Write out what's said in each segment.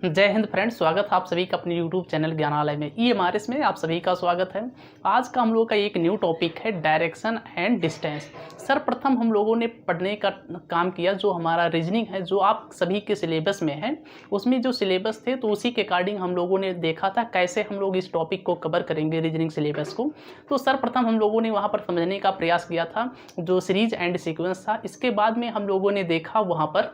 जय हिंद फ्रेंड्स, स्वागत है आप सभी का अपने YouTube चैनल ज्ञानालय में EMRS में आप सभी का स्वागत है। आज का हम लोग का एक न्यू टॉपिक है डायरेक्शन एंड डिस्टेंस। सर्वप्रथम हम लोगों ने पढ़ने का काम किया जो हमारा रीजनिंग है, जो आप सभी के सिलेबस में है। उसमें जो सिलेबस थे तो उसी के अकॉर्डिंग हम लोगों ने देखा था कैसे हम लोग इस टॉपिक को कवर करेंगे रीजनिंग सिलेबस को। तो सर्वप्रथम हम लोगों ने वहाँ पर समझने का प्रयास किया था जो सीरीज एंड सीक्वेंस था। इसके बाद में हम लोगों ने देखा वहाँ पर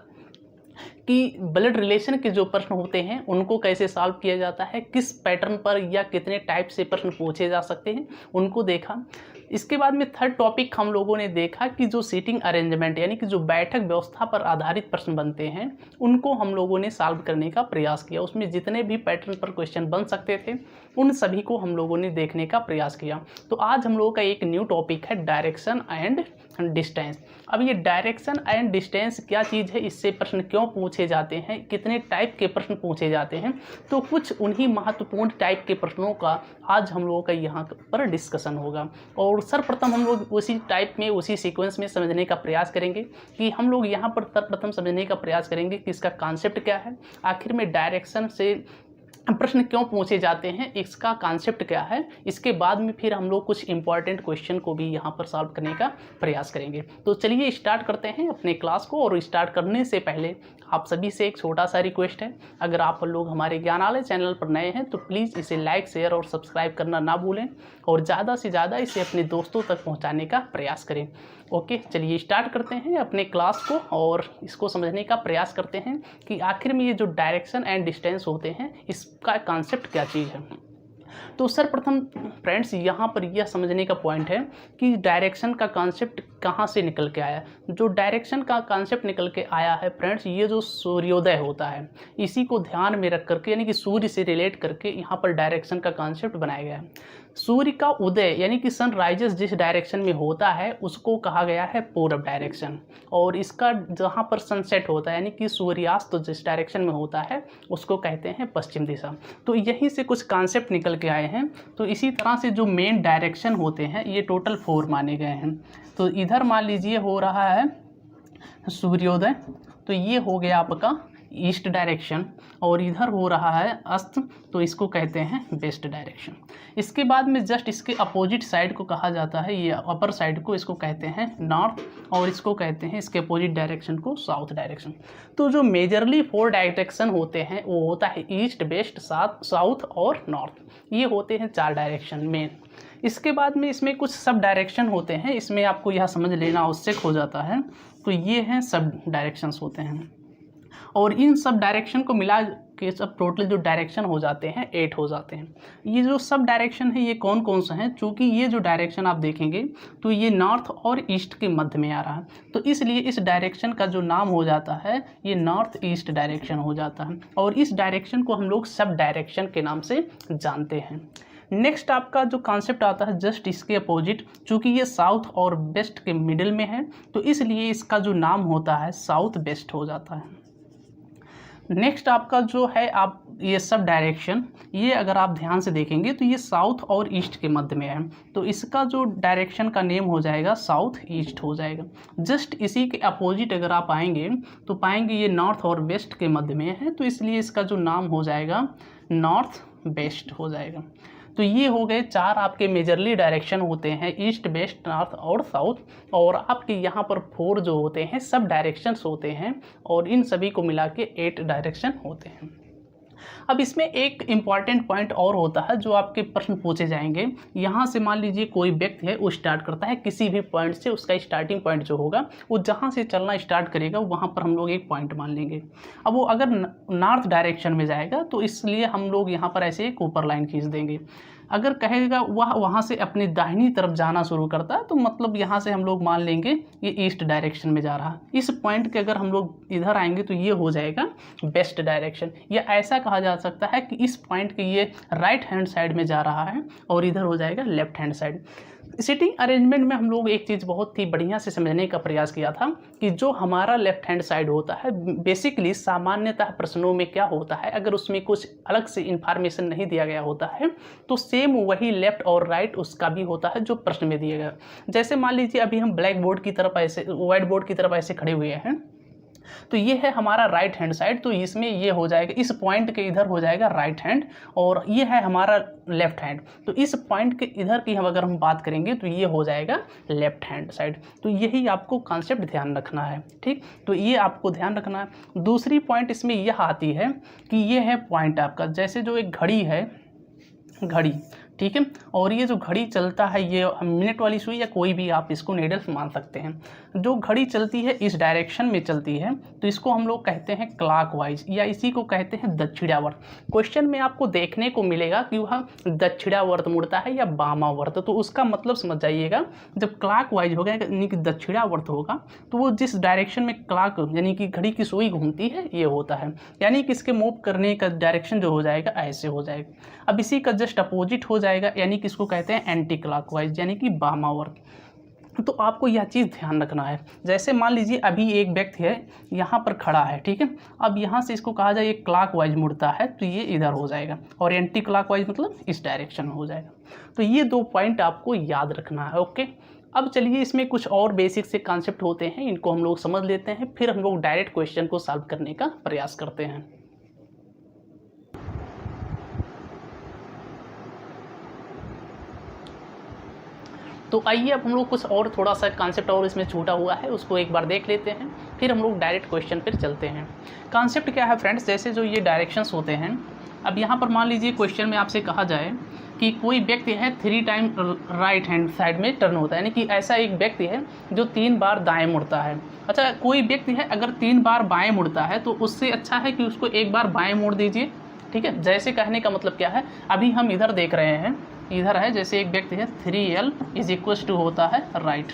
कि ब्लड रिलेशन के जो प्रश्न होते हैं उनको कैसे सॉल्व किया जाता है, किस पैटर्न पर या कितने टाइप से प्रश्न पूछे जा सकते हैं उनको देखा। इसके बाद में थर्ड टॉपिक हम लोगों ने देखा कि जो सीटिंग अरेंजमेंट यानी कि जो बैठक व्यवस्था पर आधारित प्रश्न बनते हैं उनको हम लोगों ने सॉल्व करने का प्रयास किया। उसमें जितने भी पैटर्न पर क्वेश्चन बन सकते थे उन सभी को हम लोगों ने देखने का प्रयास किया। तो आज हम लोगों का एक न्यू टॉपिक है डायरेक्शन एंड डिस्टेंस। अब ये डायरेक्शन एंड डिस्टेंस क्या चीज़ है, इससे प्रश्न क्यों पूछे जाते हैं, कितने टाइप के प्रश्न पूछे जाते हैं, तो कुछ उन्हीं महत्वपूर्ण टाइप के प्रश्नों का आज हम लोगों का यहाँ पर डिस्कशन होगा। और सर्वप्रथम हम लोग उसी टाइप में उसी सीक्वेंस में समझने का प्रयास करेंगे कि हम लोग यहाँ पर सर्वप्रथम समझने का प्रयास करेंगे कि इसका कॉन्सेप्ट क्या है, आखिर में डायरेक्शन से प्रश्न क्यों पूछे जाते हैं, इसका कॉन्सेप्ट क्या है। इसके बाद में फिर हम लोग कुछ इंपॉर्टेंट क्वेश्चन को भी यहाँ पर सॉल्व करने का प्रयास करेंगे। तो चलिए स्टार्ट करते हैं अपने क्लास को। और स्टार्ट करने से पहले आप सभी से एक छोटा सा रिक्वेस्ट है, अगर आप लोग हमारे ज्ञानालय चैनल पर नए हैं तो प्लीज़ इसे लाइक शेयर और सब्सक्राइब करना ना भूलें और ज़्यादा से ज़्यादा इसे अपने दोस्तों तक पहुँचाने का प्रयास करें। ओके, चलिए स्टार्ट करते हैं अपने क्लास को और इसको समझने का प्रयास करते हैं कि आखिर में ये जो डायरेक्शन एंड डिस्टेंस होते हैं इसका कॉन्सेप्ट क्या चीज़ है। तो सर्वप्रथम फ्रेंड्स यहाँ पर यह समझने का पॉइंट है कि डायरेक्शन का कॉन्सेप्ट कहाँ से निकल के आया। जो डायरेक्शन का कॉन्सेप्ट निकल के आया है फ्रेंड्स, ये जो सूर्योदय होता है इसी को ध्यान में रख करके यानी कि सूर्य से रिलेट करके यहाँ पर डायरेक्शन का कॉन्सेप्ट बनाया गया है। सूर्य का उदय यानी कि सनराइजेस जिस डायरेक्शन में होता है उसको कहा गया है पूर्व डायरेक्शन, और इसका जहाँ पर सनसेट होता है यानी कि सूर्यास्त जिस डायरेक्शन में होता है उसको कहते हैं पश्चिम दिशा। तो यहीं से कुछ कॉन्सेप्ट निकल के आए हैं। तो इसी तरह से जो मेन डायरेक्शन होते हैं ये टोटल 4 माने गए हैं। तो इधर मान लीजिए हो रहा है सूर्योदय, तो ये हो गया आपका ईस्ट डायरेक्शन, और इधर हो रहा है अस्त, तो इसको कहते हैं वेस्ट डायरेक्शन। इसके बाद में जस्ट इसके अपोजिट साइड को कहा जाता है, ये अपर साइड को इसको कहते हैं नॉर्थ, और इसको कहते हैं इसके अपोजिट डायरेक्शन को साउथ डायरेक्शन। तो जो मेजरली 4 डायरेक्शन होते हैं वो होता है ईस्ट, वेस्ट, साउथ और नॉर्थ। ये होते हैं 4 डायरेक्शन मेन। इसके बाद में इसमें कुछ सब डायरेक्शन होते हैं, इसमें आपको यह समझ लेना आवश्यक हो जाता है। तो ये हैं सब डायरेक्शंस होते हैं, और इन सब डायरेक्शन को मिला के सब टोटल जो डायरेक्शन हो जाते हैं 8 हो जाते हैं। ये जो सब डायरेक्शन है ये कौन कौन सा है, चूँकि ये जो डायरेक्शन आप देखेंगे तो ये नॉर्थ और ईस्ट के मध्य में आ रहा है, तो इसलिए इस डायरेक्शन का जो नाम हो जाता है ये नॉर्थ ईस्ट डायरेक्शन हो जाता है, और इस डायरेक्शन को हम लोग सब डायरेक्शन के नाम से जानते हैं। नेक्स्ट आपका जो कॉन्सेप्ट आता है जस्ट इसके अपोजिट, चूँकि ये साउथ और वेस्ट के मिडिल में है तो इसलिए इसका जो नाम होता है साउथ वेस्ट हो जाता है। नेक्स्ट आपका जो है आप ये सब डायरेक्शन, ये अगर आप ध्यान से देखेंगे तो ये साउथ और ईस्ट के मध्य में है, तो इसका जो डायरेक्शन का नेम हो जाएगा साउथ ईस्ट हो जाएगा। जस्ट इसी के अपोजिट अगर आप आएंगे तो पाएंगे ये नॉर्थ और वेस्ट के मध्य में है, तो इसलिए इसका जो नाम हो जाएगा नॉर्थ वेस्ट हो जाएगा। तो ये हो गए 4 आपके मेजरली डायरेक्शन होते हैं, ईस्ट, वेस्ट, नॉर्थ और साउथ, और आपके यहाँ पर 4 जो होते हैं सब डायरेक्शंस होते हैं, और इन सभी को मिला के 8 डायरेक्शन होते हैं। अब इसमें एक इम्पॉर्टेंट पॉइंट और होता है जो आपके प्रश्न पूछे जाएंगे। यहाँ से मान लीजिए कोई व्यक्ति है वो स्टार्ट करता है किसी भी पॉइंट से, उसका स्टार्टिंग पॉइंट जो होगा वो जहाँ से चलना स्टार्ट करेगा वहाँ पर हम लोग एक पॉइंट मान लेंगे। अब वो अगर नॉर्थ डायरेक्शन में जाएगा तो इसलिए हम लोग यहाँ पर ऐसे एक ऊपर लाइन खींच देंगे। अगर कहेगा वह वहाँ से अपनी दाहिनी तरफ जाना शुरू करता है तो मतलब यहाँ से हम लोग मान लेंगे ये ईस्ट डायरेक्शन में जा रहा है। इस पॉइंट के अगर हम लोग इधर आएंगे तो ये हो जाएगा वेस्ट डायरेक्शन, या ऐसा कहा जा सकता है कि इस पॉइंट के ये राइट हैंड साइड में जा रहा है और इधर हो जाएगा left hand side. Seating arrangement में हम लोग एक चीज़ बहुत ही बढ़िया से समझने का प्रयास किया था कि जो हमारा लेफ्ट हैंड साइड होता है बेसिकली सामान्यतः प्रश्नों में क्या होता है, अगर उसमें कुछ अलग से इन्फॉर्मेशन नहीं दिया गया होता है तो सेम वही लेफ्ट और राइट उसका भी होता है जो प्रश्न में दिया गया। जैसे मान लीजिए अभी हम ब्लैक बोर्ड की तरफ ऐसे, व्हाइट बोर्ड की तरफ ऐसे खड़े हुए हैं, तो ये है हमारा राइट हैंड साइड, तो इसमें ये हो जाएगा, इस पॉइंट के इधर हो जाएगा राइट हैंड, और ये है हमारा लेफ्ट हैंड। तो इस पॉइंट के इधर की अगर हम बात करेंगे तो ये हो जाएगा लेफ्ट हैंड साइड। तो यही आपको कॉन्सेप्ट ध्यान रखना है, ठीक। तो ये आपको ध्यान रखना है। दूसरी पॉइंट इसमें यह आती है कि ये है पॉइंट आपका, जैसे जो एक घड़ी है, घड़ी, ठीक है, और ये जो घड़ी चलता है, ये मिनट वाली सुई या कोई भी आप इसको नीडल्स मान सकते हैं। जो घड़ी चलती है इस डायरेक्शन में चलती है, तो इसको हम लोग कहते हैं क्लॉकवाइज, या इसी को कहते हैं दक्षिणावर्त। क्वेश्चन में आपको देखने को मिलेगा कि वह दक्षिणावर्त मुड़ता है या वामावर्त, तो उसका मतलब समझ जाइएगा, जब क्लॉकवाइज होगा यानी कि दक्षिणावर्त होगा, तो वो जिस डायरेक्शन में क्लॉक यानी कि घड़ी की सुई घूमती है ये होता है, यानी कि इसके मूव करने का डायरेक्शन जो हो जाएगा ऐसे हो जाएगा। अब इसी का जस्ट अपोजिट हो जाएगा, यानी कि इसको कहते हैं एंटी क्लॉकवाइज यानी कि वामावर्त। तो आपको यह चीज़ ध्यान रखना है। जैसे मान लीजिए अभी एक व्यक्ति है यहाँ पर खड़ा है, ठीक है, अब यहाँ से इसको कहा जाए ये क्लॉकवाइज मुड़ता है तो ये इधर हो जाएगा, और एंटी क्लॉकवाइज मतलब इस डायरेक्शन में हो जाएगा। तो ये 2 पॉइंट आपको याद रखना है, ओके। अब चलिए इसमें कुछ और बेसिक से कॉन्सेप्ट होते हैं, इनको हम लोग समझ लेते हैं, फिर हम लोग डायरेक्ट क्वेश्चन को सॉल्व करने का प्रयास करते हैं। तो आइए अब हम लोग कुछ और थोड़ा सा कॉन्सेप्ट और इसमें छूटा हुआ है उसको एक बार देख लेते हैं, फिर हम लोग डायरेक्ट क्वेश्चन पर चलते हैं। कॉन्सेप्ट क्या है फ्रेंड्स, जैसे जो ये डायरेक्शंस होते हैं, अब यहाँ पर मान लीजिए क्वेश्चन में आपसे कहा जाए कि कोई व्यक्ति है 3 टाइम राइट हैंड साइड में टर्न होता है, यानी कि ऐसा एक व्यक्ति है जो 3 बार दाएं मुड़ता है। अच्छा, कोई व्यक्ति है अगर 3 बार बाएं मुड़ता है तो उससे अच्छा है कि उसको एक बार बाएं मोड़ दीजिए, ठीक है। जैसे कहने का मतलब क्या है, अभी हम इधर देख रहे हैं, इधर है, जैसे एक व्यक्ति है 3L = होता है राइट,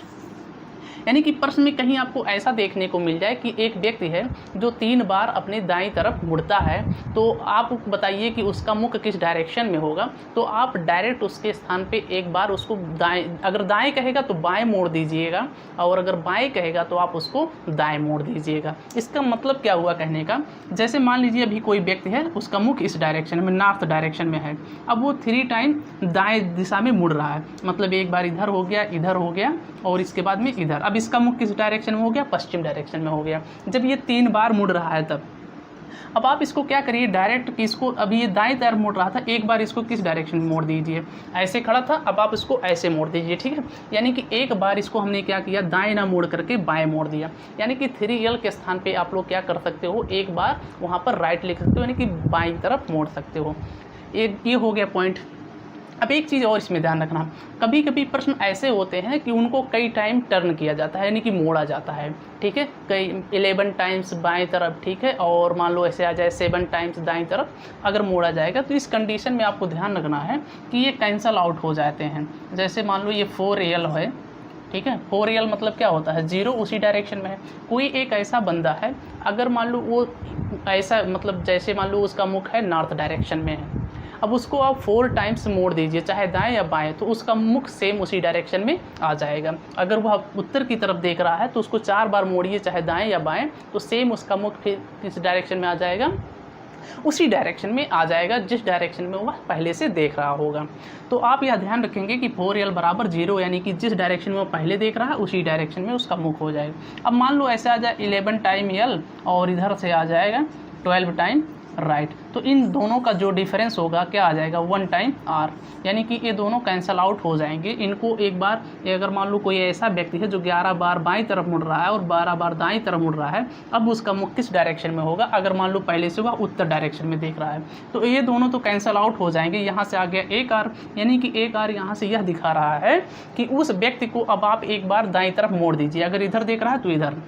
यानी कि प्रश्न में कहीं आपको ऐसा देखने को मिल जाए कि एक व्यक्ति है जो 3 बार अपने दाईं तरफ मुड़ता है, तो आप बताइए कि उसका मुख किस डायरेक्शन में होगा। तो आप डायरेक्ट उसके स्थान पे एक बार उसको दाएं, अगर दाएं कहेगा तो बाएं मोड़ दीजिएगा, और अगर बाएं कहेगा तो आप उसको दाएं मोड़ दीजिएगा। इसका मतलब क्या हुआ कहने का, जैसे मान लीजिए अभी कोई व्यक्ति है, उसका मुख इस डायरेक्शन में, नॉर्थ डायरेक्शन में है, अब वो 3 टाइम दाएं दिशा में मुड़ रहा है, मतलब एक बार इधर हो गया, इधर हो गया, और इसके बाद में इधर। अब इसका मुख किस डायरेक्शन में हो गया, पश्चिम डायरेक्शन में हो गया। जब ये 3 बार मुड़ रहा है तब अब आप इसको क्या करिए, डायरेक्ट इसको, अभी ये दाएं तरफ मुड़ रहा था, एक बार इसको किस डायरेक्शन में मोड़ दीजिए, ऐसे खड़ा था, अब आप इसको ऐसे मोड़ दीजिए, ठीक है। यानी कि एक बार इसको हमने क्या किया, दाएं ना मोड़ करके बाएं मोड़ दिया, यानी कि 3L के स्थान पे आप लोग क्या कर सकते हो, एक बार वहाँ पर राइट लिख सकते हो, यानी कि बाईं तरफ मोड़ सकते हो। ये हो गया पॉइंट। अब एक चीज़ और इसमें ध्यान रखना, कभी कभी प्रश्न ऐसे होते हैं कि उनको कई टाइम टर्न किया जाता है, यानी कि मोड़ा जाता है, ठीक है, कई 11 टाइम्स बाएं तरफ, ठीक है, और मान लो ऐसे आ जाए 7 टाइम्स दाएं तरफ अगर मोड़ा जाएगा, तो इस कंडीशन में आपको ध्यान रखना है कि ये कैंसल आउट हो जाते हैं। जैसे मान लो ये 4L है, ठीक है, 4L मतलब क्या होता है, 0 उसी डायरेक्शन में है। कोई एक ऐसा बंदा है, अगर मान लो वो ऐसा, मतलब जैसे मान लो उसका मुख है नॉर्थ डायरेक्शन में है, अब उसको आप 4 टाइम्स मोड़ दीजिए, चाहे दाएं या बाएं, तो उसका मुख सेम उसी डायरेक्शन में आ जाएगा। अगर वह उत्तर की तरफ देख रहा है तो उसको 4 बार मोड़िए, चाहे दाएं या बाएं, तो सेम उसका मुख फिर किस डायरेक्शन में आ जाएगा, उसी डायरेक्शन में आ जाएगा जिस डायरेक्शन में वह पहले से देख रहा होगा। तो आप यह ध्यान रखेंगे कि 4L = 0, यानी कि जिस डायरेक्शन में वो पहले देख रहा है उसी डायरेक्शन में उसका मुख हो जाएगा। अब मान लो ऐसे आ जाए 11 टाइम L और इधर से आ जाएगा 12 टाइम राइट, तो इन दोनों का जो डिफरेंस होगा क्या आ जाएगा, 1 टाइम R, यानी कि ये दोनों कैंसल आउट हो जाएंगे। इनको एक बार, अगर मान लो कोई ऐसा व्यक्ति है जो 11 बार बाईं तरफ मुड़ रहा है और 12 बार दाईं तरफ मुड़ रहा है, अब उसका मुख किस डायरेक्शन में होगा, अगर मान लो पहले से वह उत्तर डायरेक्शन में देख रहा है, तो ये दोनों तो कैंसल आउट हो जाएंगे। यहाँ से आ गया 1 R, यानी कि 1 R यहाँ से यह दिखा रहा है कि उस व्यक्ति को अब आप एक बार दाईं तरफ मोड़ दीजिए, अगर इधर देख रहा है तो इधर,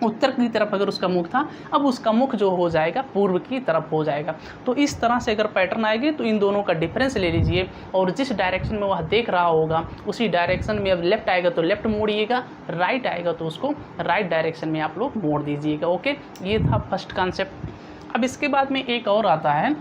उत्तर की तरफ अगर उसका मुख था, अब उसका मुख जो हो जाएगा पूर्व की तरफ हो जाएगा। तो इस तरह से अगर पैटर्न आएगी तो इन दोनों का डिफरेंस ले लीजिए, और जिस डायरेक्शन में वह देख रहा होगा उसी डायरेक्शन में, अब लेफ्ट आएगा तो लेफ्ट मोड़िएगा, राइट आएगा तो उसको राइट डायरेक्शन में आप लोग मोड़ दीजिएगा, ओके। ये था फर्स्ट कॉन्सेप्ट। अब इसके बाद में एक और आता है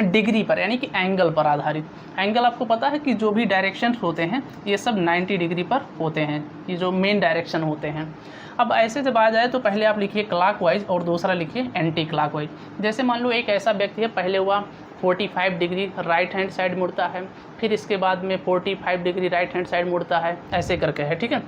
डिग्री पर, यानी कि एंगल पर आधारित। एंगल आपको पता है कि जो भी डायरेक्शन होते हैं ये सब 90 डिग्री पर होते हैं, ये जो मेन डायरेक्शन होते हैं। अब ऐसे जब आ जाए तो पहले आप लिखिए क्लॉकवाइज और दूसरा लिखिए एंटी क्लॉकवाइज। जैसे मान लो एक ऐसा व्यक्ति है, पहले हुआ 45 डिग्री राइट हैंड साइड मुड़ता है, फिर इसके बाद में 45 डिग्री राइट हैंड साइड मुड़ता है, ऐसे करके है, ठीक है,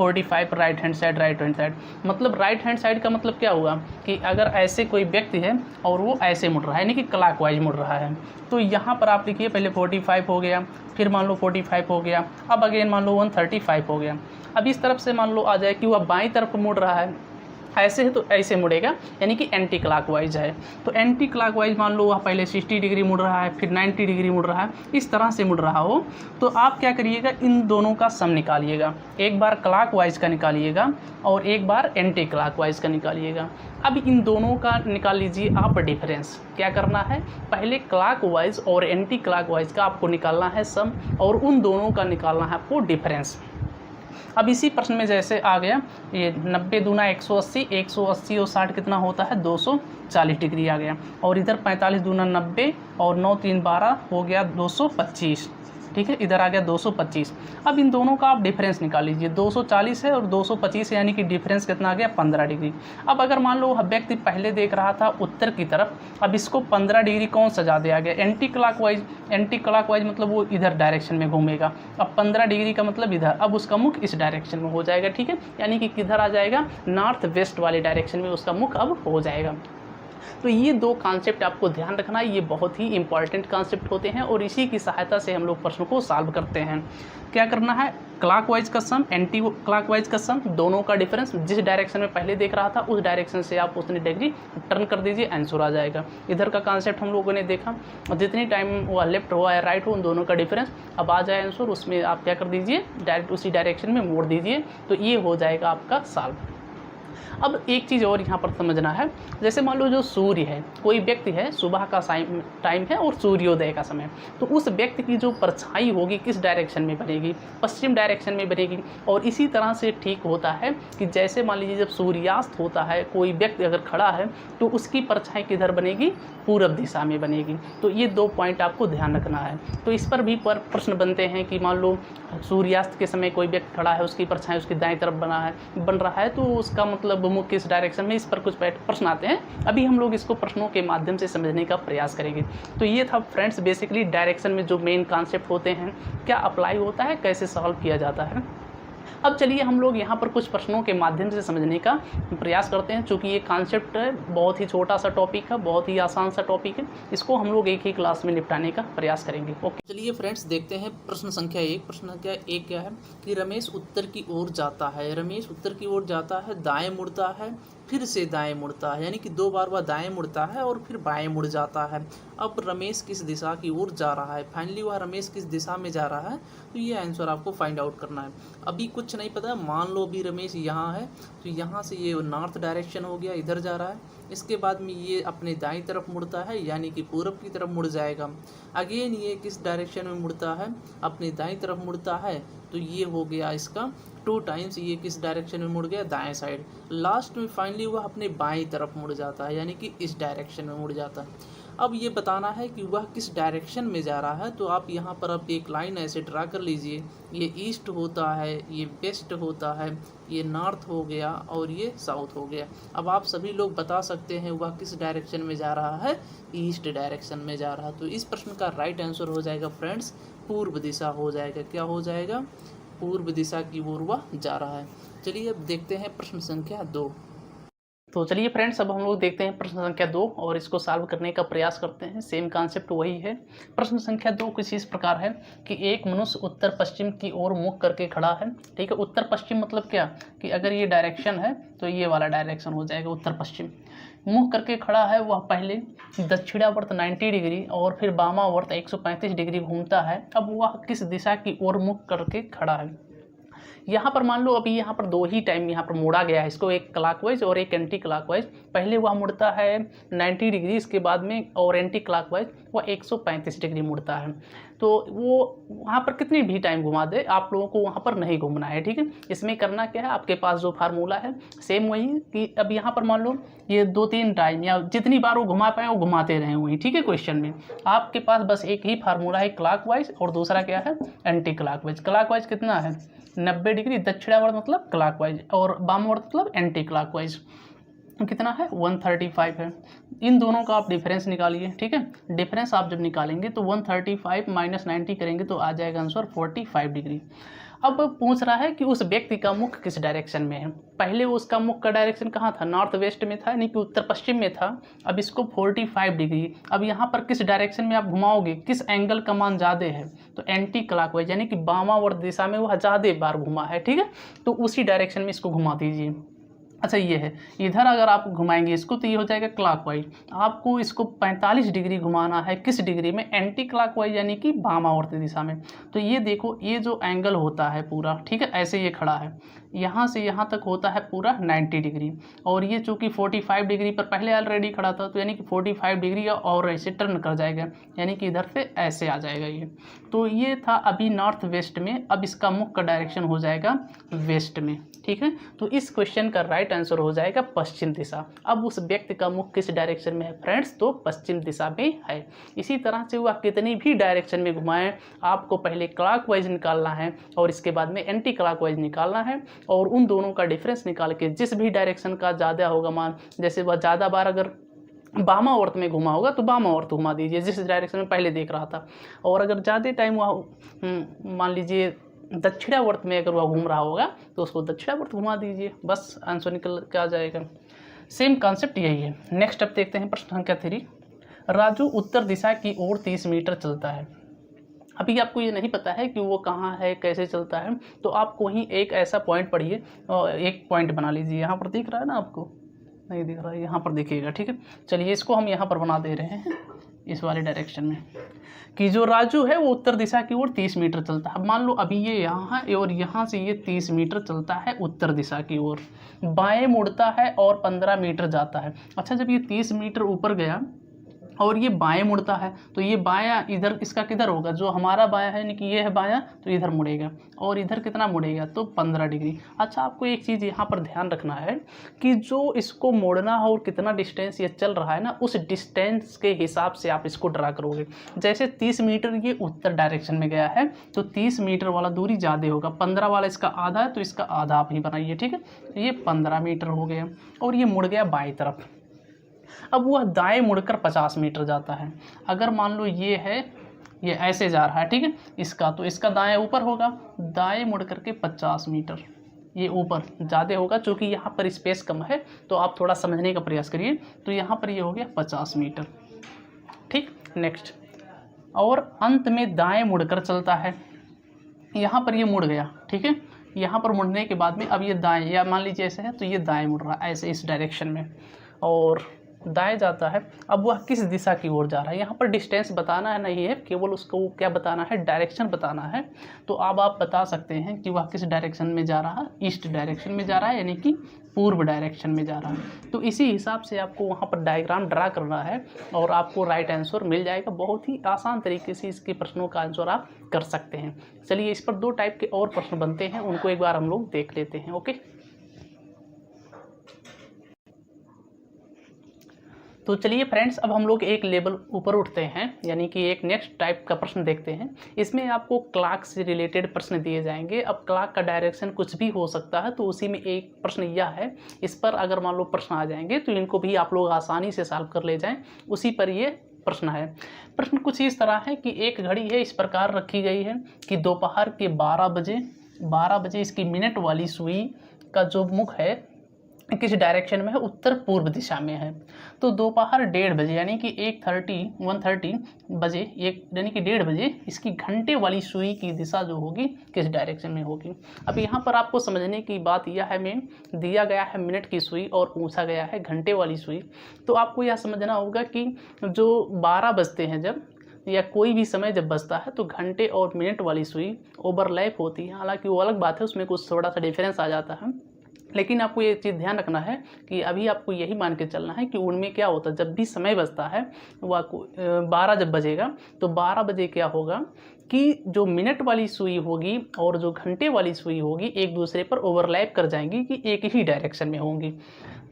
45 राइट हैंड साइड। मतलब राइट हैंड साइड का मतलब क्या हुआ कि अगर ऐसे कोई व्यक्ति है और वो ऐसे मुड़ रहा है, यानी कि क्लॉकवाइज मुड़ रहा है, तो यहाँ पर आप लिखिए पहले 45 हो गया, फिर मान लो 45 हो गया, अब अगेन मान लो 135 हो गया। अब इस तरफ से मान लो आ जाए कि वह बाईं तरफ मुड़ रहा है, ऐसे है तो ऐसे मुड़ेगा, यानी कि एंटी क्लॉकवाइज है। तो एंटी क्लॉकवाइज मान लो वह पहले 60 डिग्री मुड़ रहा है, फिर 90 डिग्री मुड़ रहा है, इस तरह से मुड़ रहा हो, तो आप क्या करिएगा, इन दोनों का सम निकालिएगा। एक बार क्लॉकवाइज का निकालिएगा और एक बार एंटी क्लॉकवाइज का निकालिएगा। अब इन दोनों का निकाल लीजिए आप डिफरेंस। क्या करना है, पहले क्लॉकवाइज और एंटी क्लॉकवाइज का आपको निकालना है सम, और उन दोनों का निकालना है आपको डिफरेंस। अब इसी प्रश्न में जैसे आ गया ये 90 दूना 180, 180 और 60 कितना होता है 240 डिग्री आ गया, और इधर 45 दूना 90 और 9 3 12 हो गया 225, ठीक है, इधर आ गया 225। अब इन दोनों का आप डिफरेंस निकाल लीजिए, 240 है और 225 है, यानी कि डिफरेंस कितना आ गया 15 डिग्री। अब अगर मान लो व्यक्ति पहले देख रहा था उत्तर की तरफ, अब इसको 15 डिग्री कौन सजा दिया गया, एंटी क्लॉकवाइज। एंटी क्लॉकवाइज मतलब वो इधर डायरेक्शन में घूमेगा। अब 15 डिग्री का मतलब इधर, अब उसका मुख इस डायरेक्शन में हो जाएगा, ठीक है, यानी कि किधर आ जाएगा, नॉर्थ वेस्ट वाले डायरेक्शन में उसका मुख अब हो जाएगा। तो ये दो कॉन्सेप्ट आपको ध्यान रखना है, ये बहुत ही इंपॉर्टेंट कॉन्सेप्ट होते हैं और इसी की सहायता से हम लोग प्रश्न को सॉल्व करते हैं। क्या करना है, क्लॉकवाइज का सम, एंटी क्लॉकवाइज का सम, दोनों का डिफरेंस, जिस डायरेक्शन में पहले देख रहा था उस डायरेक्शन से आप उतनी डिग्री टर्न कर दीजिए, आंसर आ जाएगा। इधर का कॉन्सेप्ट हम लोगों ने देखा, जितनी टाइम वह लेफ्ट हो या राइट हो, उन दोनों का डिफरेंस अब आ जाए आंसर, उसमें आप क्या कर दीजिए, डायरेक्ट उसी डायरेक्शन में मोड़ दीजिए, तो ये हो जाएगा आपका सॉल्व। अब एक चीज़ और यहाँ पर समझना है, जैसे मान लो जो सूर्य है, कोई व्यक्ति है, सुबह का टाइम है और सूर्योदय का समय, तो उस व्यक्ति की जो परछाई होगी किस डायरेक्शन में बनेगी, पश्चिम डायरेक्शन में बनेगी। और इसी तरह से ठीक होता है कि जैसे मान लीजिए जब सूर्यास्त होता है, कोई व्यक्ति अगर खड़ा है तो उसकी परछाई किधर बनेगी, पूरब दिशा में बनेगी। तो ये दो पॉइंट आपको ध्यान रखना है। तो इस पर भी प्रश्न बनते हैं कि मान लो सूर्यास्त के समय कोई व्यक्ति खड़ा है, उसकी परछाई उसकी दाएं तरफ बन रहा है, तो उसका मतलब मुख किस डायरेक्शन में, इस पर कुछ प्रश्न आते हैं। अभी हम लोग इसको प्रश्नों के माध्यम से समझने का प्रयास करेंगे। तो ये था फ्रेंड्स बेसिकली डायरेक्शन में जो मेन कॉन्सेप्ट होते हैं, क्या अप्लाई होता है, कैसे सॉल्व किया जाता है। अब चलिए हम लोग यहाँ पर कुछ प्रश्नों के माध्यम से समझने का प्रयास करते हैं। चूँकि ये कॉन्सेप्ट बहुत ही छोटा सा टॉपिक है, बहुत ही आसान सा टॉपिक है, इसको हम लोग एक ही क्लास में निपटाने का प्रयास करेंगे। ओके, चलिए फ्रेंड्स देखते हैं प्रश्न संख्या 1। प्रश्न संख्या 1 क्या है कि रमेश उत्तर की ओर जाता है। रमेश उत्तर की ओर जाता है, दाएँ मुड़ता है, फिर से दाएं मुड़ता है, यानी कि 2 बार वह दाएं मुड़ता है और फिर बाएं मुड़ जाता है। अब रमेश किस दिशा की ओर जा रहा है, फाइनली वह रमेश किस दिशा में जा रहा है, तो ये आंसर आपको फाइंड आउट करना है। अभी कुछ नहीं पता, मान लो अभी रमेश यहाँ है, तो यहाँ से ये नॉर्थ डायरेक्शन हो गया, इधर जा रहा है। इसके बाद में ये अपने दाईं तरफ मुड़ता है, यानी कि पूरब की तरफ मुड़ जाएगा। अगेन ये किस डायरेक्शन में मुड़ता है, अपने दाईं तरफ मुड़ता है, तो ये हो गया इसका 2 टाइम्स, ये किस डायरेक्शन में मुड़ गया, दाएं साइड। लास्ट में फाइनली वह अपने बाईं तरफ मुड़ जाता है, यानी कि इस डायरेक्शन में मुड़ जाता है। अब ये बताना है कि वह किस डायरेक्शन में जा रहा है, तो आप यहाँ पर अब एक लाइन ऐसे ड्रा कर लीजिए। ये ईस्ट होता है, ये वेस्ट होता है, ये नॉर्थ हो गया और ये साउथ हो गया। अब आप सभी लोग बता सकते हैं वह किस डायरेक्शन में जा रहा है, ईस्ट डायरेक्शन में जा रहा है। तो इस प्रश्न का राइट आंसर हो जाएगा फ्रेंड्स, पूर्व दिशा हो जाएगा। क्या हो जाएगा, पूर्व दिशा की ओर वह जा रहा है। चलिए अब देखते हैं प्रश्न संख्या 2। तो चलिए फ्रेंड्स अब हम लोग देखते हैं प्रश्न संख्या 2 और इसको सॉल्व करने का प्रयास करते हैं। सेम कॉन्सेप्ट वही है। प्रश्न संख्या 2 कुछ इस प्रकार है कि एक मनुष्य उत्तर पश्चिम की ओर मुख करके खड़ा है। ठीक है, उत्तर पश्चिम मतलब क्या कि अगर ये डायरेक्शन है तो ये वाला डायरेक्शन हो जाएगा उत्तर पश्चिम। मुख करके खड़ा है, वह पहले दक्षिणावर्त 90 डिग्री और फिर वामावर्त 135 डिग्री घूमता है। अब वह किस दिशा की ओर मुख करके खड़ा है। यहाँ पर मान लो अभी यहाँ पर 2 ही टाइम यहाँ पर मोड़ा गया है इसको, एक क्लॉकवाइज और एक एंटी क्लॉकवाइज। पहले वह मुड़ता है 90 डिग्री, इसके बाद में और एंटी क्लॉकवाइज वह 135 डिग्री मुड़ता है। तो वो वहाँ पर कितनी भी टाइम घुमा दे, आप लोगों को वहाँ पर नहीं घूमना है। ठीक है, इसमें करना क्या है, आपके पास जो फार्मूला है सेम वही कि अब यहाँ पर मान लो ये 2-3 टाइम या जितनी बार वो घुमा पाए वो घुमाते रहें वही। ठीक है, क्वेश्चन में आपके पास बस एक ही फार्मूला है, क्लॉकवाइज, और दूसरा क्या है, एंटी क्लॉकवाइज। क्लॉकवाइज कितना है 90 डिग्री, दक्षिणावर्त मतलब क्लॉकवाइज और वामावर्त मतलब एंटी क्लॉकवाइज। कितना है 135 है। इन दोनों का आप डिफरेंस निकालिए, ठीक है। डिफरेंस आप जब निकालेंगे तो 135 माइनस 90 करेंगे तो आ जाएगा आंसर 45 डिग्री। अब पूछ रहा है कि उस व्यक्ति का मुख किस डायरेक्शन में है। पहले उसका मुख का डायरेक्शन कहाँ था, नॉर्थ वेस्ट में था, यानी कि उत्तर पश्चिम में था। अब इसको 45 डिग्री, अब यहाँ पर किस डायरेक्शन में आप घुमाओगे, किस एंगल का मान ज़्यादा है, तो एंटी क्लॉकवाइज यानी कि वामावर्त दिशा में वह ज़्यादा बार घुमा है, ठीक है। तो उसी डायरेक्शन में इसको घुमा दीजिए। अच्छा ये है, इधर अगर आप घुमाएंगे इसको तो ये हो जाएगा क्लॉकवाइज। आपको इसको 45 डिग्री घुमाना है, किस डिग्री में, एंटी क्लॉकवाइज यानी कि वामावर्त दिशा में। तो ये देखो, ये जो एंगल होता है पूरा, ठीक है, ऐसे ये खड़ा है, यहाँ से यहाँ तक होता है पूरा 90 डिग्री, और ये चूँकि 45 डिग्री पर पहले ऑलरेडी खड़ा था, तो यानी कि 45 डिग्री और ऐसे टर्न कर जाएगा, यानी कि इधर से ऐसे आ जाएगा ये। तो ये था अभी नॉर्थ वेस्ट में, अब इसका मुख का डायरेक्शन हो जाएगा वेस्ट में, ठीक है। तो इस क्वेश्चन का राइट आंसर हो जाएगा पश्चिम दिशा। अब उस व्यक्ति का मुख किस डायरेक्शन में है फ्रेंड्स, तो पश्चिम दिशा में है। इसी तरह से वह कितनी भी डायरेक्शन में घुमाएं, आपको पहले क्लॉकवाइज निकालना है और इसके बाद में एंटी क्लॉकवाइज निकालना है, और उन दोनों का डिफरेंस निकाल के जिस भी डायरेक्शन का ज़्यादा होगा मान, जैसे वह ज़्यादा बार अगर वामावर्त में घुमा होगा तो वामावर्त घुमा दीजिए जिस डायरेक्शन में पहले देख रहा था, और अगर ज़्यादा टाइम वह मान लीजिए दक्षिणावर्त में अगर वह घूम रहा होगा तो उसको दक्षिणावर्त घुमा दीजिए, बस आंसर निकल के आ जाएगा। सेम कॉन्सेप्ट यही है। नेक्स्ट अब देखते हैं प्रश्न संख्या 3। राजू उत्तर दिशा की ओर 30 मीटर चलता है। अभी आपको ये नहीं पता है कि वो कहाँ है, कैसे चलता है, तो आप कोई एक ऐसा पॉइंट पढ़िए और एक पॉइंट बना लीजिए। यहाँ पर दिख रहा है ना, आपको नहीं दिख रहा है, यहाँ पर देखिएगा, ठीक है। चलिए इसको हम यहाँ पर बना दे रहे हैं इस वाले डायरेक्शन में, कि जो राजू है वो उत्तर दिशा की ओर 30 मीटर चलता है। मान लो अभी ये यहाँ है और यहाँ से ये 30 मीटर चलता है उत्तर दिशा की ओर, बाएं मुड़ता है और 15 मीटर जाता है। अच्छा, जब ये 30 मीटर ऊपर गया और ये बाएं मुड़ता है तो ये बायां इधर, इसका किधर होगा, जो हमारा बायां है यानी कि ये है बायां, तो इधर मुड़ेगा, और इधर कितना मुड़ेगा, तो 15 डिग्री। अच्छा, आपको एक चीज़ यहाँ पर ध्यान रखना है कि जो इसको मोड़ना है और कितना डिस्टेंस ये चल रहा है ना, उस डिस्टेंस के हिसाब से आप इसको ड्रा करोगे। जैसे 30 मीटर ये उत्तर डायरेक्शन में गया है तो 30 मीटर वाला दूरी ज़्यादा होगा, 15 वाला इसका आधा है तो इसका आधा आप ही बनाइए, ठीक है। तो ये 15 मीटर हो गया और ये मुड़ गया बाईं तरफ। अब वह दाएं मुड़कर 50 मीटर जाता है। अगर मान लो ये है, ये ऐसे जा रहा है, ठीक है, इसका तो इसका दाएं ऊपर होगा, दाएं मुड़ करके 50 मीटर, ये ऊपर ज़्यादा होगा चूँकि यहाँ पर स्पेस कम है, तो आप थोड़ा समझने का प्रयास करिए। तो यहाँ पर ये हो गया 50 मीटर, ठीक। नेक्स्ट, और अंत में दाएं मुड़कर चलता है। यहाँ पर ये मुड़ गया, ठीक है, यहाँ पर मुड़ने के बाद में अब ये दाएं, या मान लीजिए ऐसे है तो ये दाएं मुड़ रहा है ऐसे इस डायरेक्शन में, और दाएं जाता है। अब वह किस दिशा की ओर जा रहा है, यहाँ पर डिस्टेंस बताना है नहीं है, केवल उसको क्या बताना है, डायरेक्शन बताना है। तो अब आप बता सकते हैं कि वह किस डायरेक्शन में जा रहा है, ईस्ट डायरेक्शन में जा रहा है, यानी कि पूर्व डायरेक्शन में जा रहा है। तो इसी हिसाब से आपको वहाँ पर डायग्राम ड्रा करना है और आपको राइट आंसर मिल जाएगा। बहुत ही आसान तरीके से इसके प्रश्नों का आंसर आप कर सकते हैं। चलिए इस पर 2 टाइप के और प्रश्न बनते हैं, उनको एक बार हम लोग देख लेते हैं। ओके, तो चलिए फ्रेंड्स, अब हम लोग एक लेवल ऊपर उठते हैं, यानी कि एक नेक्स्ट टाइप का प्रश्न देखते हैं। इसमें आपको क्लॉक से रिलेटेड प्रश्न दिए जाएंगे। अब क्लॉक का डायरेक्शन कुछ भी हो सकता है, तो उसी में एक प्रश्न यह है, इस पर अगर मान लो प्रश्न आ जाएंगे तो इनको भी आप लोग आसानी से सॉल्व कर ले जाएं, उसी पर ये प्रश्न है। प्रश्न कुछ इस तरह है कि एक घड़ी है, इस प्रकार रखी गई है कि दोपहर के 12 बजे इसकी मिनट वाली सुई का जो मुख है किस डायरेक्शन में है, उत्तर पूर्व दिशा में है। तो दोपहर 1:30 बजे यानी कि 1:30 बजे, यानी कि 1:30 बजे इसकी घंटे वाली सुई की दिशा जो होगी किस डायरेक्शन में होगी। अब यहाँ पर आपको समझने की बात यह है, में दिया गया है मिनट की सुई और पूछा गया है घंटे वाली सुई। तो आपको यह समझना होगा कि जो 12 बजते हैं जब, या कोई भी समय जब बजता है तो घंटे और मिनट वाली सुई ओवरलैप होती है। हालांकि वो अलग बात है, उसमें कुछ थोड़ा सा डिफरेंस आ जाता है, लेकिन आपको ये चीज़ ध्यान रखना है कि अभी आपको यही मान के चलना है कि उनमें क्या होता है, जब भी समय बजता है वह 12 जब बजेगा तो 12 बजे क्या होगा कि जो मिनट वाली सुई होगी और जो घंटे वाली सुई होगी एक दूसरे पर ओवरलैप कर जाएंगी, कि एक ही डायरेक्शन में होंगी।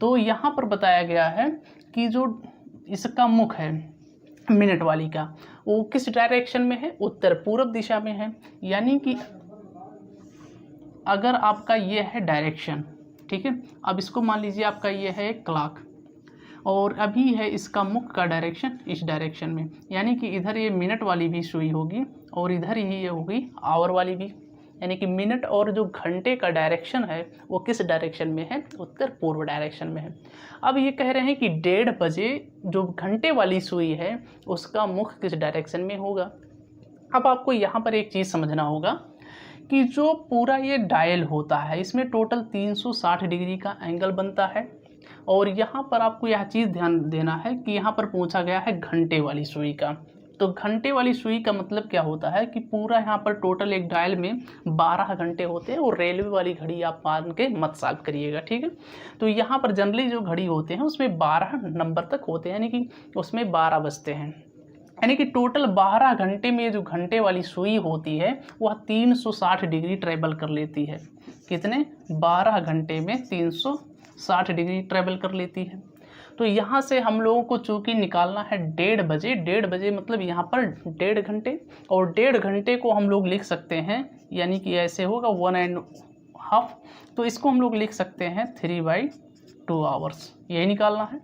तो यहाँ पर बताया गया है कि जो इसका मुख है मिनट वाली का, वो किस डायरेक्शन में है, उत्तर पूर्व दिशा में है। यानी कि अगर आपका ये है डायरेक्शन, ठीक है। अब इसको मान लीजिए आपका ये है क्लॉक, और अभी है इसका मुख का डायरेक्शन इस डायरेक्शन में, यानी कि इधर ये मिनट वाली भी सुई होगी और इधर ही ये होगी आवर वाली भी, यानी कि मिनट और जो घंटे का डायरेक्शन है वो किस डायरेक्शन में है, उत्तर पूर्व डायरेक्शन में है। अब ये कह रहे हैं कि 1:30 बजे जो घंटे वाली सुई है उसका मुख किस डायरेक्शन में होगा। अब आपको यहाँ पर एक चीज़ समझना होगा कि जो पूरा ये डायल होता है इसमें टोटल 360 डिग्री का एंगल बनता है, और यहाँ पर आपको यह चीज़ ध्यान देना है कि यहाँ पर पूछा गया है घंटे वाली सुई का। तो घंटे वाली सुई का मतलब क्या होता है कि पूरा यहाँ पर टोटल एक डायल में 12 घंटे होते हैं, और रेलवे वाली घड़ी आप मान के मत सॉल्व करिएगा, ठीक है। तो यहाँ पर जनरली जो घड़ी होते हैं उसमें 12 नंबर तक होते हैं, यानी कि उसमें 12 बजते हैं, यानी कि टोटल 12 घंटे में जो घंटे वाली सुई होती है वह 360 डिग्री ट्रेवल कर लेती है। कितने? 12 घंटे में 360 डिग्री ट्रेवल कर लेती है। तो यहाँ से हम लोगों को चूँकि निकालना है 1:30 बजे, 1:30 बजे मतलब यहाँ पर 1.5 घंटे, और 1.5 घंटे को हम लोग लिख सकते हैं, यानी कि ऐसे होगा 1.5, तो इसको हम लोग लिख सकते हैं 3/2 आवर्स, यही निकालना है।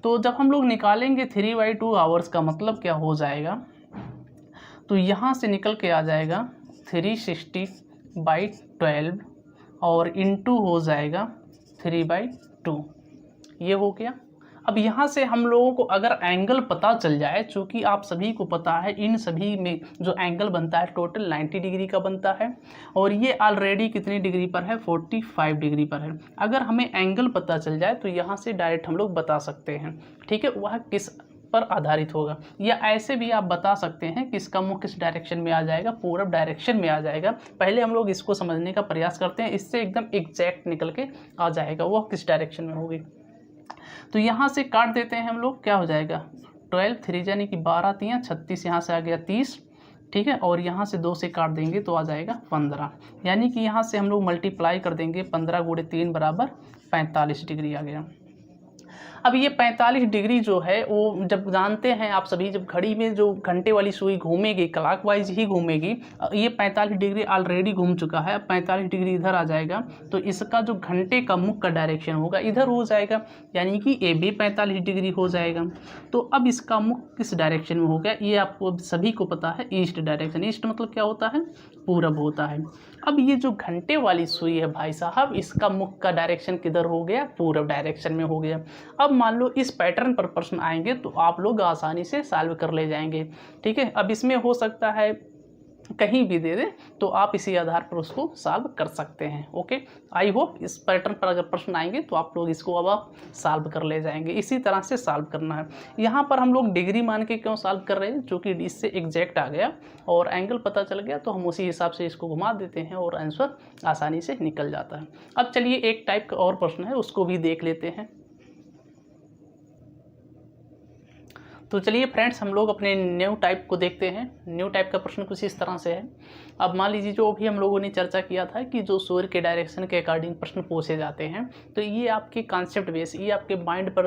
तो जब हम लोग निकालेंगे 3/2 आवर्स का मतलब क्या हो जाएगा, तो यहाँ से निकल के आ जाएगा 360/12 और इनटू हो जाएगा 3/2, ये हो गया। अब यहाँ से हम लोगों को अगर एंगल पता चल जाए, चूँकि आप सभी को पता है इन सभी में जो एंगल बनता है टोटल 90 डिग्री का बनता है, और ये ऑलरेडी कितनी डिग्री पर है, 45 डिग्री पर है। अगर हमें एंगल पता चल जाए तो यहाँ से डायरेक्ट हम लोग बता सकते हैं, ठीक है, वह किस पर आधारित होगा। या ऐसे भी आप बता सकते हैं कि इसका मुख किस डायरेक्शन में आ जाएगा, पूरब डायरेक्शन में आ जाएगा। पहले हम लोग इसको समझने का प्रयास करते हैं, इससे एकदम एग्जैक्ट निकल के आ जाएगा वह किस डायरेक्शन में होगी। तो यहाँ से काट देते हैं हम लोग, क्या हो जाएगा 12, 3 यानी कि 12 3 36, यहाँ से आ गया 30, ठीक है, और यहाँ से 2 से काट देंगे तो आ जाएगा 15, यानी कि यहाँ से हम लोग मल्टीप्लाई कर देंगे 15 × 3 = 45 डिग्री आ गया। अब ये 45 डिग्री जो है वो जब जानते हैं आप सभी, जब घड़ी में जो घंटे वाली सुई घूमेगी क्लॉकवाइज ही घूमेगी, ये 45 डिग्री ऑलरेडी घूम चुका है, अब 45 डिग्री इधर आ जाएगा तो इसका जो घंटे का मुख का डायरेक्शन होगा इधर हो जाएगा, यानी कि ये भी 45 डिग्री हो जाएगा। तो अब इसका मुख किस डायरेक्शन में हो गया, ये आपको सभी को पता है, ईस्ट डायरेक्शन। ईस्ट मतलब क्या होता है, पूरब होता है। अब ये जो घंटे वाली सुई है भाई साहब, इसका मुख का डायरेक्शन किधर हो गया, पूरब डायरेक्शन में हो गया। अब मान लो इस पैटर्न पर प्रश्न आएंगे तो आप लोग आसानी से सॉल्व कर ले जाएंगे, ठीक है। अब इसमें हो सकता है कहीं भी दे दे तो आप इसी आधार पर उसको सॉल्व कर सकते हैं। ओके, आई होप इस पैटर्न पर अगर प्रश्न आएंगे तो आप लोग इसको अब आप सॉल्व कर ले जाएंगे। इसी तरह से सॉल्व करना है। यहाँ पर हम लोग डिग्री मान के क्यों सॉल्व कर रहे हैं, क्योंकि इससे एग्जैक्ट आ गया और एंगल पता चल गया तो हम उसी हिसाब से इसको घुमा देते हैं और आंसर आसानी से निकल जाता है। अब चलिए एक टाइप का और प्रश्न है उसको भी देख लेते हैं। तो चलिए फ्रेंड्स, हम लोग अपने न्यू टाइप को देखते हैं। न्यू टाइप का प्रश्न कुछ इस तरह से है। अब मान लीजिए जो अभी हम लोगों ने चर्चा किया था कि जो सूर्य के डायरेक्शन के अकॉर्डिंग प्रश्न पूछे जाते हैं, तो ये आपके कॉन्सेप्ट बेस, ये आपके माइंड पर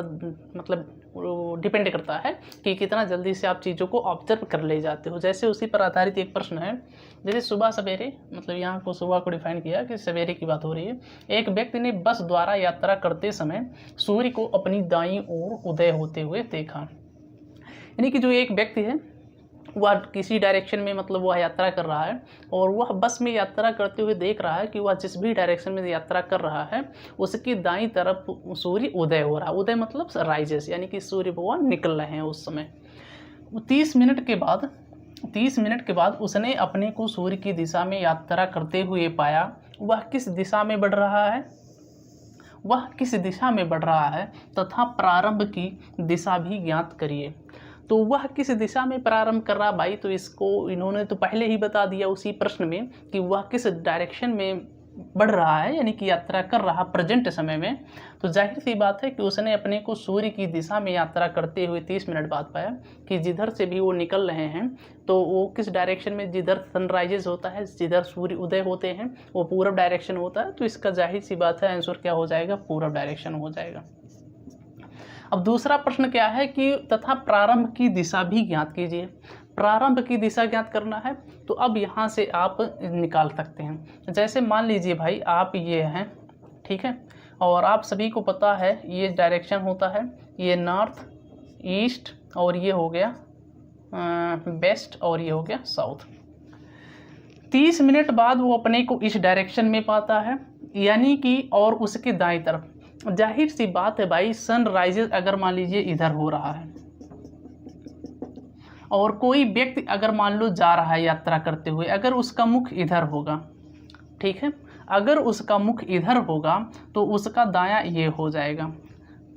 मतलब डिपेंड करता है कि कितना जल्दी से आप चीज़ों को ऑब्जर्व कर ले जाते हो। जैसे उसी पर आधारित एक प्रश्न है, जैसे सुबह सवेरे, मतलब यहाँ को सुबह को डिफाइन किया कि सवेरे की बात हो रही है। एक व्यक्ति ने बस द्वारा यात्रा करते समय सूर्य को अपनी दाईं ओर उदय होते हुए देखा। यानी कि जो एक व्यक्ति है वह किसी डायरेक्शन में, मतलब वह यात्रा कर रहा है और वह बस में यात्रा करते हुए देख रहा है कि वह जिस भी डायरेक्शन में यात्रा कर रहा है उसकी दाईं तरफ सूर्य उदय हो रहा है। उदय मतलब राइजेस, यानी कि सूर्य भगवान निकल रहे हैं उस समय। 30 मिनट के बाद उसने अपने को सूर्य की दिशा में यात्रा करते हुए पाया। वह किस दिशा में बढ़ रहा है, तथा प्रारंभ की दिशा भी ज्ञात करिए। तो वह किस दिशा में प्रारंभ कर रहा भाई, तो इसको इन्होंने तो पहले ही बता दिया उसी प्रश्न में कि वह किस डायरेक्शन में बढ़ रहा है, यानी कि यात्रा कर रहा प्रेजेंट समय में। तो जाहिर सी बात है कि उसने अपने को सूर्य की दिशा में यात्रा करते हुए 30 मिनट बाद पाया कि जिधर से भी वो निकल रहे हैं तो वो किस डायरेक्शन में, जिधर सनराइजेस होता है, जिधर सूर्य उदय होते हैं वो पूरब डायरेक्शन होता है। तो इसका जाहिर सी बात है आंसर क्या हो जाएगा, पूरब डायरेक्शन हो जाएगा। अब दूसरा प्रश्न क्या है कि तथा प्रारंभ की दिशा भी ज्ञात कीजिए। प्रारंभ की दिशा ज्ञात करना है तो अब यहाँ से आप निकाल सकते हैं। जैसे मान लीजिए भाई आप ये हैं, ठीक है, और आप सभी को पता है ये डायरेक्शन होता है, ये नॉर्थ, ईस्ट, और ये हो गया वेस्ट, और ये हो गया साउथ। 30 मिनट बाद वो अपने को इस डायरेक्शन में पाता है, यानी कि और उसके दाईं तरफ। जाहिर सी बात है भाई, सनराइजेस अगर मान लीजिए इधर हो रहा है और कोई व्यक्ति अगर मान लो जा रहा है यात्रा करते हुए, अगर उसका मुख इधर होगा, ठीक है, अगर उसका मुख इधर होगा तो उसका दायां ये हो जाएगा,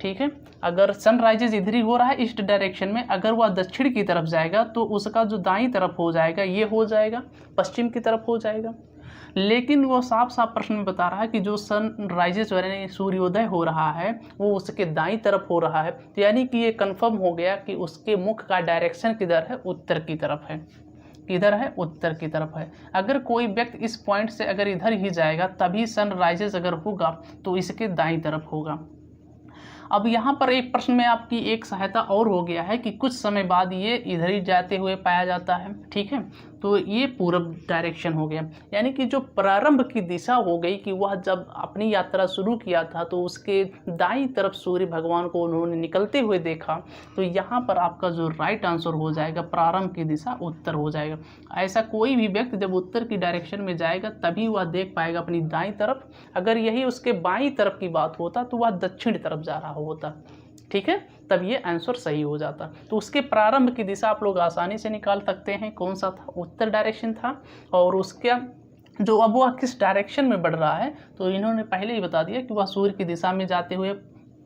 ठीक है। अगर सनराइजेस इधर ही हो रहा है ईस्ट डायरेक्शन में, अगर वह दक्षिण की तरफ जाएगा तो उसका जो दाईं तरफ हो जाएगा ये हो जाएगा, पश्चिम की तरफ हो जाएगा। लेकिन वो साफ साफ प्रश्न में बता रहा है कि जो सनराइजेस यानी सूर्योदय हो रहा है वो उसके दाईं तरफ हो रहा है, तो यानी कि ये कंफर्म हो गया कि उसके मुख का डायरेक्शन किधर है, उत्तर की तरफ है। किधर है, उत्तर की तरफ है। अगर कोई व्यक्ति इस पॉइंट से अगर इधर ही जाएगा तभी सनराइजेस अगर होगा तो इसके दाईं तरफ होगा। अब यहाँ पर एक प्रश्न में आपकी एक सहायता और हो गया है कि कुछ समय बाद ये इधर ही जाते हुए पाया जाता है, ठीक है, तो ये पूरब डायरेक्शन हो गया। यानी कि जो प्रारंभ की दिशा हो गई कि वह जब अपनी यात्रा शुरू किया था तो उसके दाईं तरफ सूर्य भगवान को उन्होंने निकलते हुए देखा, तो यहाँ पर आपका जो राइट आंसर हो जाएगा प्रारंभ की दिशा उत्तर हो जाएगा। ऐसा कोई भी व्यक्ति जब उत्तर की डायरेक्शन में जाएगा तभी वह देख पाएगा अपनी दाईं तरफ। अगर यही उसके बाईं तरफ की बात होता तो वह दक्षिण तरफ जा रहा होता, ठीक है, तब ये आंसर सही हो जाता। तो उसके प्रारंभ की दिशा आप लोग आसानी से निकाल सकते हैं, कौन सा था, उत्तर डायरेक्शन था। और उसका जो अब वह किस डायरेक्शन में बढ़ रहा है तो इन्होंने पहले ही बता दिया कि वह सूर्य की दिशा में जाते हुए,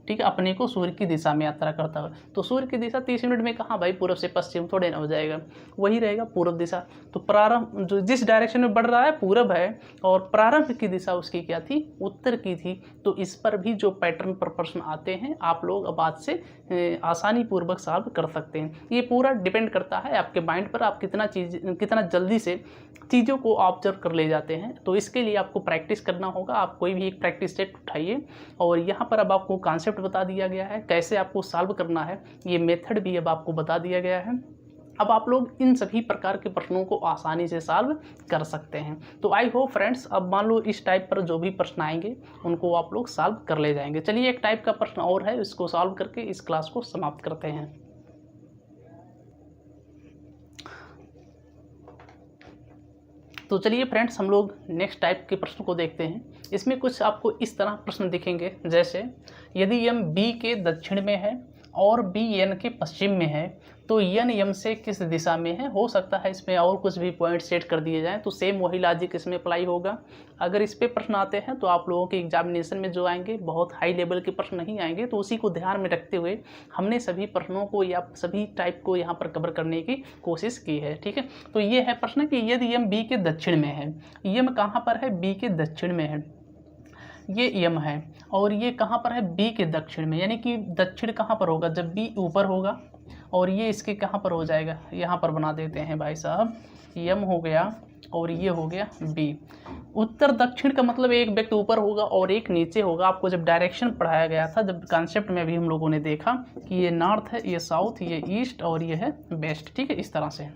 ठीक है, अपने को सूर्य की दिशा में यात्रा करता है। तो सूर्य की दिशा 30 मिनट में कहाँ भाई, पूर्व से पश्चिम थोड़े ना हो जाएगा, वही रहेगा पूर्व दिशा। तो प्रारंभ जो जिस डायरेक्शन में बढ़ रहा है पूर्व है और प्रारंभ की दिशा उसकी क्या थी, उत्तर की थी। तो इस पर भी जो पैटर्न पर प्रश्न आते हैं आप लोग अब आज से आसानी पूर्वक सॉल्व कर सकते हैं। ये पूरा डिपेंड करता है आपके माइंड पर, आप कितना जल्दी से चीज़ों को ऑब्जर्व कर ले जाते हैं। तो इसके लिए आपको प्रैक्टिस करना होगा। आप कोई भी एक प्रैक्टिस सेट उठाइए और यहाँ पर अब आपको कॉन्सेप्ट बता दिया गया है, कैसे आपको सॉल्व करना है, ये मेथड भी अब आपको बता दिया गया है। अब आप लोग इन सभी प्रकार के प्रश्नों को आसानी से सॉल्व कर सकते हैं। तो आई होप फ्रेंड्स, अब मान लो इस टाइप पर जो भी प्रश्न आएंगे उनको आप लोग सॉल्व कर ले जाएंगे। चलिए एक टाइप का प्रश्न और है, इसको सॉल्व करके इस क्लास को समाप्त करते हैं। तो चलिए फ्रेंड्स, हम लोग नेक्स्ट टाइप के प्रश्न को देखते हैं। इसमें कुछ आपको इस तरह प्रश्न दिखेंगे, जैसे यदि यम बी के दक्षिण में है और बी एन के पश्चिम में है तो एन यम से किस दिशा में है। हो सकता है इसमें और कुछ भी पॉइंट सेट कर दिए जाएं तो सेम वही लॉजिक इसमें अप्लाई होगा। अगर इस पे प्रश्न आते हैं तो आप लोगों के एग्जामिनेशन में जो आएंगे बहुत हाई लेवल के प्रश्न नहीं आएंगे, तो उसी को ध्यान में रखते हुए हमने सभी प्रश्नों को या सभी टाइप को यहाँ पर कवर करने की कोशिश की है, ठीक है। तो ये है प्रश्न कि यदि यम बी के दक्षिण में है, यम कहाँ पर है, बी के दक्षिण में है, ये यम है, और ये कहाँ पर है, बी के दक्षिण में। यानी कि दक्षिण कहाँ पर होगा, जब बी ऊपर होगा, और ये इसके कहाँ पर हो जाएगा, यहाँ पर बना देते हैं भाई साहब, यम हो गया और ये हो गया बी। उत्तर दक्षिण का मतलब एक व्यक्ति ऊपर होगा और एक नीचे होगा। आपको जब डायरेक्शन पढ़ाया गया था, जब कॉन्सेप्ट में भी हम लोगों ने देखा कि ये नॉर्थ है, ये साउथ, ये ईस्ट और ये है वेस्ट, ठीक है, इस तरह से।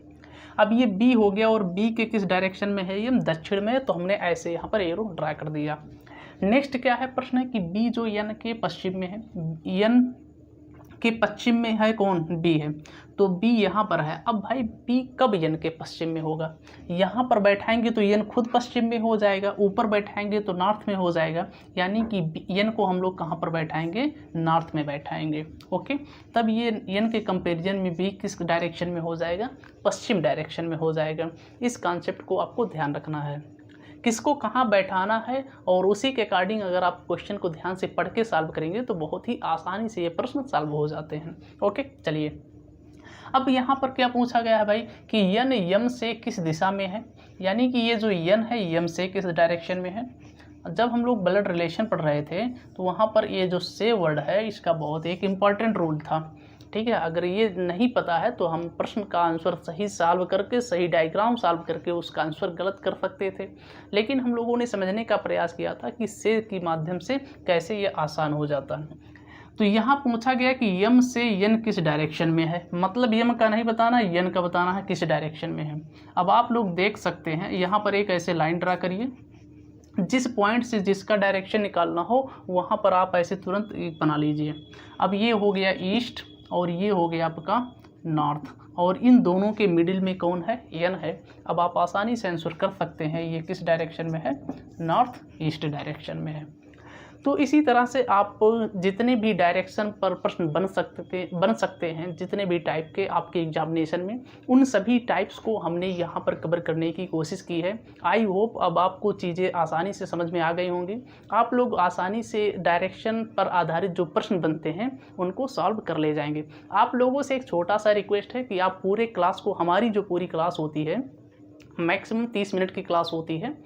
अब ये बी हो गया और बी के किस डायरेक्शन में है, ये दक्षिण में है, तो हमने ऐसे यहाँ पर एरो ड्रा कर दिया। नेक्स्ट क्या है प्रश्न है कि बी जो एन के पश्चिम में है, एन के पश्चिम में है कौन, बी है, तो बी यहाँ पर है। अब भाई बी कब एन के पश्चिम में होगा, यहाँ पर बैठाएंगे तो एन खुद पश्चिम में हो जाएगा, ऊपर बैठाएंगे तो नॉर्थ में हो जाएगा। यानी कि एन को हम लोग कहाँ पर बैठाएंगे, नॉर्थ में बैठाएंगे, ओके। तब ये एन के कंपैरिजन में बी किस डायरेक्शन में हो जाएगा, पश्चिम डायरेक्शन में हो जाएगा। इस कॉन्सेप्ट को आपको ध्यान रखना है, किसको कहाँ बैठाना है, और उसी के अकॉर्डिंग अगर आप क्वेश्चन को ध्यान से पढ़ के सॉल्व करेंगे तो बहुत ही आसानी से ये प्रश्न सॉल्व हो जाते हैं, ओके। चलिए अब यहाँ पर क्या पूछा गया है भाई कि यन यम से किस दिशा में है, यानी कि ये जो यन है यम से किस डायरेक्शन में है। जब हम लोग ब्लड रिलेशन पढ़ रहे थे तो वहाँ पर ये जो से वर्ड है इसका बहुत एक इम्पॉर्टेंट रोल था, ठीक है। अगर ये नहीं पता है तो हम प्रश्न का आंसर सही सॉल्व करके, सही डायग्राम सॉल्व करके उसका आंसर गलत कर सकते थे, लेकिन हम लोगों ने समझने का प्रयास किया था कि से के माध्यम से कैसे ये आसान हो जाता है। तो यहाँ पूछा गया कि यम से यन किस डायरेक्शन में है, मतलब यम का नहीं बताना, यन का बताना है किस डायरेक्शन में है। अब आप लोग देख सकते हैं यहाँ पर एक ऐसे लाइन ड्रा करिए, जिस पॉइंट से जिसका डायरेक्शन निकालना हो वहाँ पर आप ऐसे तुरंत बना लीजिए। अब ये हो गया ईस्ट और ये हो गया आपका नॉर्थ, और इन दोनों के मिडिल में कौन है, एन है। अब आप आसानी से आंसर कर सकते हैं ये किस डायरेक्शन में है, नॉर्थ ईस्ट डायरेक्शन में है। तो इसी तरह से आप जितने भी डायरेक्शन पर प्रश्न बन सकते हैं, जितने भी टाइप के आपके एग्जामिनेशन में, उन सभी टाइप्स को हमने यहाँ पर कवर करने की कोशिश की है। आई होप अब आपको चीज़ें आसानी से समझ में आ गई होंगी। आप लोग आसानी से डायरेक्शन पर आधारित जो प्रश्न बनते हैं उनको सॉल्व कर ले जाएंगे। आप लोगों से एक छोटा सा रिक्वेस्ट है कि आप पूरे क्लास को, हमारी जो पूरी क्लास होती है मैक्सिमम 30 मिनट की क्लास होती है,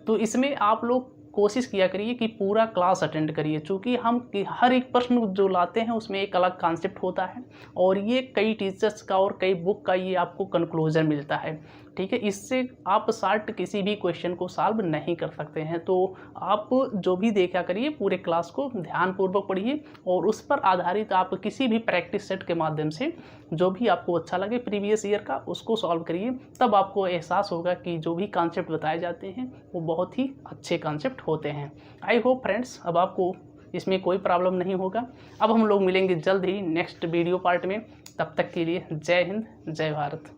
तो इसमें आप लोग कोशिश किया करिए कि पूरा क्लास अटेंड करिए, क्योंकि हम हर एक प्रश्न जो लाते हैं उसमें एक अलग कॉन्सेप्ट होता है और ये कई टीचर्स का और कई बुक का ये आपको कंक्लूजन मिलता है। ठीक है, इससे आप शार्ट किसी भी क्वेश्चन को सॉल्व नहीं कर सकते हैं। तो आप जो भी देखा करिए पूरे क्लास को ध्यानपूर्वक पढ़िए और उस पर आधारित आप किसी भी प्रैक्टिस सेट के माध्यम से जो भी आपको अच्छा लगे प्रीवियस ईयर का उसको सॉल्व करिए। तब आपको एहसास होगा कि जो भी कॉन्सेप्ट बताए जाते हैं वो बहुत ही अच्छे कॉन्सेप्ट होते हैं। आई होप फ्रेंड्स अब आपको इसमें कोई प्रॉब्लम नहीं होगा। अब हम लोग मिलेंगे जल्द ही नेक्स्ट वीडियो पार्ट में। तब तक के लिए जय हिंद, जय भारत।